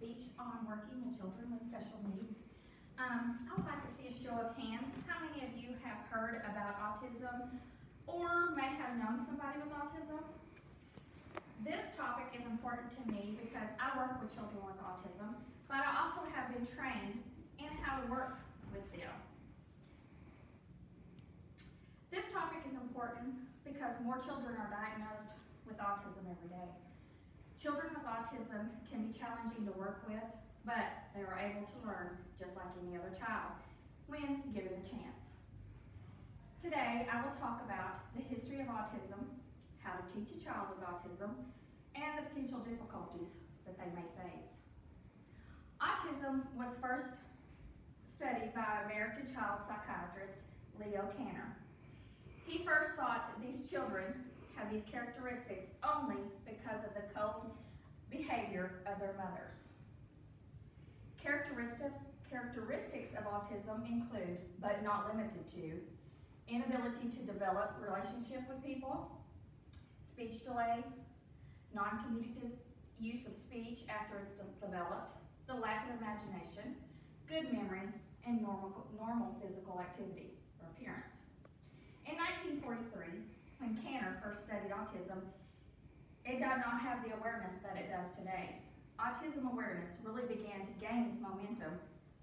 speech on working with children with special needs. I would like to see a show of hands. How many of you have heard about autism or may have known somebody with autism? This topic is important to me because I work with children with autism, but I also have been trained in how to work with them. This topic is important because more children are diagnosed with autism every day. Children with autism can be challenging to work with, but they are able to learn just like any other child when given the chance. Today, I will talk about the history of autism, how to teach a child with autism, and the potential difficulties that they may face. Autism was first studied by American child psychiatrist Leo Kanner. He first thought that these children have these characteristics only because of the cold behavior of their mothers. Characteristics of autism include, but not limited to, inability to develop relationship with people, speech delay, non-communicative use of speech after it's developed, the lack of imagination, good memory, and normal physical activity or appearance. In 1943, when Kanner first studied autism, it did not have the awareness that it does today. Autism awareness really began to gain its momentum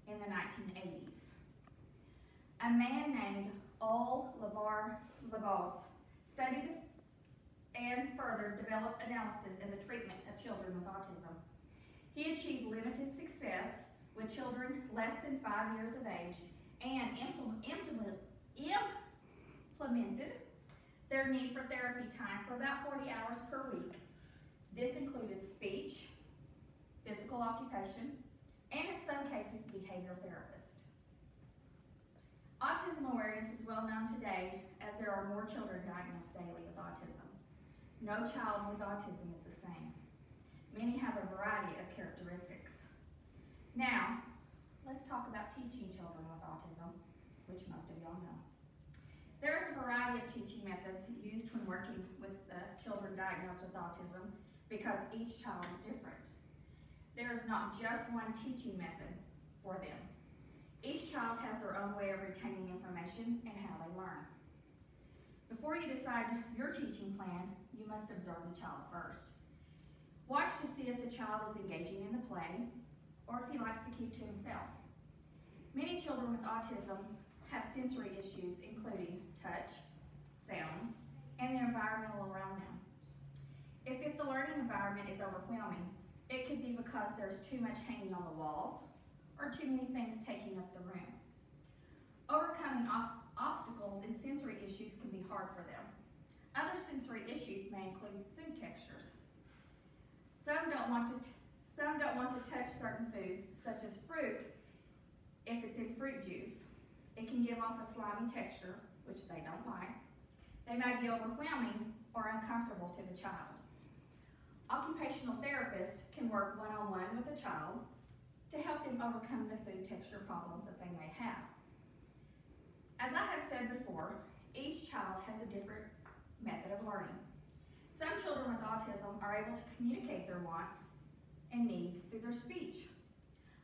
in the 1980s. A man named Ole Lavois studied and further developed analysis in the treatment of children with autism. He achieved limited success with children less than 5 years of age and implemented their need for therapy time for about 40 hours per week. This included speech, physical occupation, and in some cases, behavioral therapist. Autism awareness is well known today as there are more children diagnosed daily with autism. No child with autism is the same. Many have a variety of characteristics. Now, let's talk about teaching children with autism, which most of y'all know. There is a variety of teaching methods used when working with children diagnosed with autism because each child is different. There is not just one teaching method for them. Each child has their own way of retaining information and how they learn. Before you decide your teaching plan, you must observe the child first. Watch to see if the child is engaging in the play or if he likes to keep to himself. Many children with autism have sensory issues including touch, sounds, and the environmental around them. If the learning environment is overwhelming, it could be because there's too much hanging on the walls or too many things taking up the room. Overcoming obstacles and sensory issues can be hard for them. Other sensory issues may include food textures. Some don't want to touch certain foods, such as fruit, if it's in fruit juice. It can give off a slimy texture, which they don't like. They may be overwhelming or uncomfortable to the child. Occupational therapists can work one-on-one with a child to help them overcome the food texture problems that they may have. As I have said before, each child has a different method of learning. Some children with autism are able to communicate their wants and needs through their speech.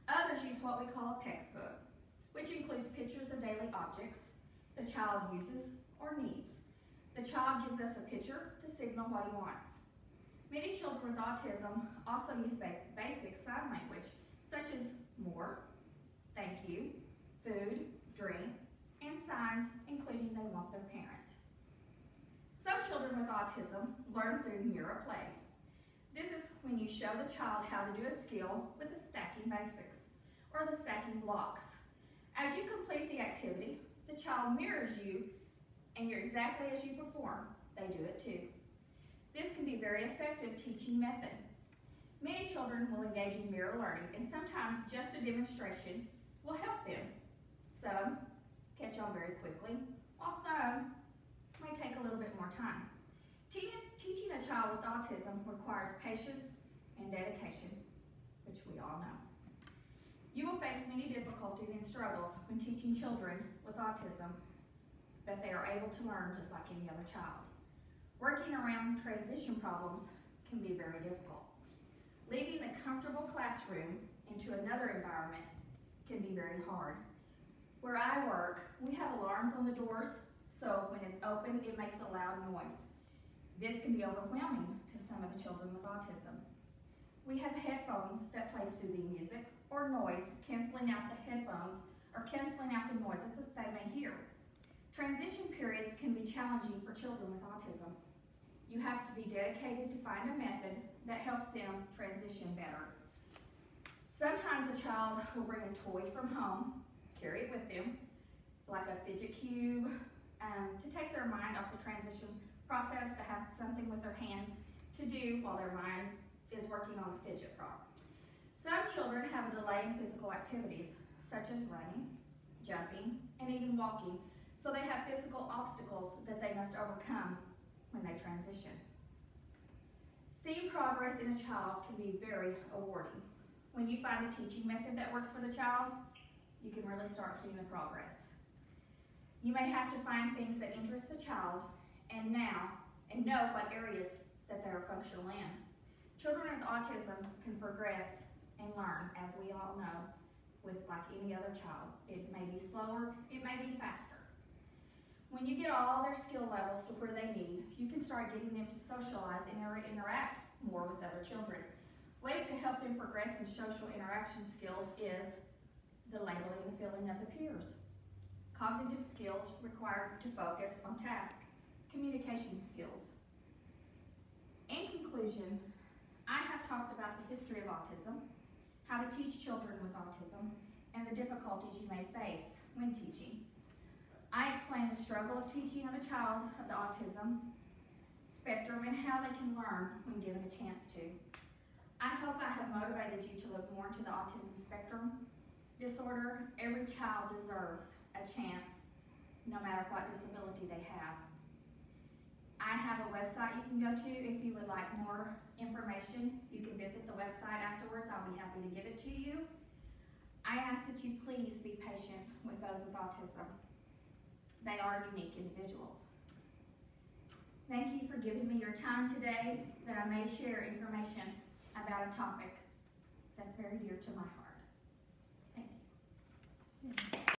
Others use what we call a textbook, which includes pictures of daily objects the child uses or needs. The child gives us a picture to signal what he wants. Many children with autism also use basic sign language, such as more, thank you, food, drink, and signs including they want their parent. Some children with autism learn through mirror play. This is when you show the child how to do a skill with the stacking basics or the stacking blocks. As you complete the activity, the child mirrors you and you're exactly as you perform, they do it too. This can be a very effective teaching method. Many children will engage in mirror learning and sometimes just a demonstration will help them. Some catch on very quickly, while some may take a little bit more time. Teaching a child with autism requires patience and dedication, which we all know. You will face many difficulties and struggles when teaching children with autism, but they are able to learn just like any other child. Working around transition problems can be very difficult. Leaving the comfortable classroom into another environment can be very hard. Where I work, we have alarms on the doors, so when it's open, it makes a loud noise. This can be overwhelming to some of the children with autism. We have headphones that play soothing music or noise, canceling out the headphones or canceling out the noises that they may hear. Transition periods can be challenging for children with autism. You have to be dedicated to find a method that helps them transition better. Sometimes a child will bring a toy from home, carry it with them, like a fidget cube, to take their mind off the transition process, to have something with their hands to do while their mind is working on the fidget prop. Some children have a delay in physical activities, such as running, jumping, and even walking, so they have physical obstacles that they must overcome when they transition. Seeing progress in a child can be very rewarding. When you find a teaching method that works for the child, you can really start seeing the progress. You may have to find things that interest the child and know what areas that they are functional in. Children with autism can progress and learn, as we all know, with like any other child. It may be slower, it may be faster. When you get all their skill levels to where they need, you can start getting them to socialize and interact more with other children. Ways to help them progress in social interaction skills is the labeling and filling of the peers. Cognitive skills required to focus on task. Communication skills. In conclusion, I have talked about the history of autism, how to teach children with autism, and the difficulties you may face when teaching. I explained the struggle of teaching of a child of the autism spectrum and how they can learn when given a chance to. I hope I have motivated you to look more into the autism spectrum disorder. Every child deserves a chance, no matter what disability they have. I have a website you can go to if you would like more information. You can visit the website afterwards. I'll be happy to give it to you. I ask that you please be patient with those with autism. They are unique individuals. Thank you for giving me your time today that I may share information about a topic that's very dear to my heart. Thank you.